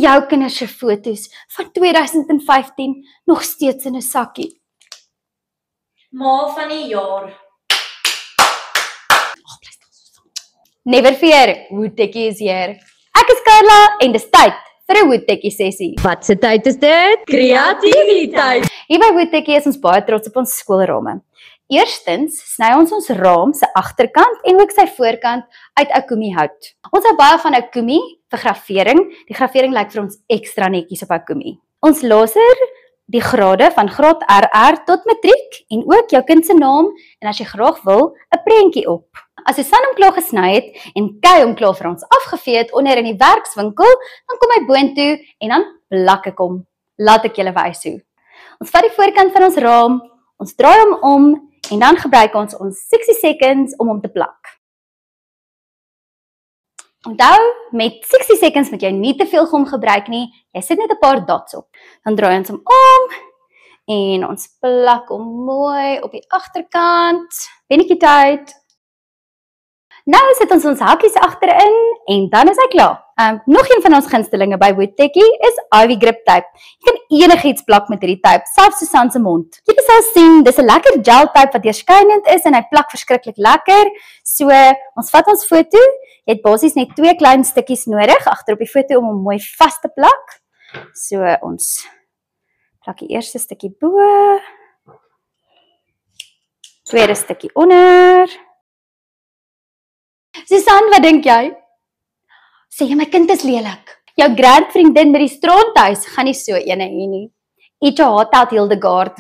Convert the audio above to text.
jou kinders se foto's van 2015 nog steeds in 'n sakkie? Ma van die jaar. Never fear, Woodtekkie is hier. Ek is Carla en dis tyd vir 'n Woodtekkie sessie. Wat se tyd is dit? Kreatiwiteit. Hier by Woodtekkie is ons baie trots op ons skoolrame. Eerstens sny ons raam se agterkant en ook sy voorkant uit Okumi hout. Ons hou baie van Okumi vir gravering. Die gravering lyk vir ons ekstra netjies op Okumi. Ons laser die grade van graad RR tot matriek en ook jou kind se naam en as jy graag wil, 'n prentjie op. As Susan hom klaar gesny het en Kay hom klaar vir ons afgevee het onder in die werkswinkel, dan kom hy boontoe en dan plak ek hom. Laat ek julle wys hoe. Ons vat die voorkant van ons raam, ons draai hom om en dan gebruik ons 60 seconds om hom te plak. Onthou, met 60 seconds moet jy nie te veel gom gebruik nie, jy sit net 'n paar dots op. Dan draai ons hom om en ons plak hom mooi op die agterkant. Bietjie tyd. Nou sit ons hakkies agterin en dan is hy klaar. Nog een van ons gunstelinge by Woodtekkie is Ivy Grip Tape. Jy kan enigiets plak met hierdie tape, selfs Susan se mond. Jy sal sien, dis 'n lekker gel tape wat deurskynend is en hy plak verskriklik lekker. So, ons vat ons foto. Jy het basies net 2 klein stukkies nodig agter op die foto om hom mooi vas te plak. So, ons plak die eerste stukkie bo. Tweede stukkie onder. Susan, wat dink jy? Sê jy my kind is lelik. Jou grandvriendin met die straathuis gaan nie so ene hê nie. Each a heart out Hildegard.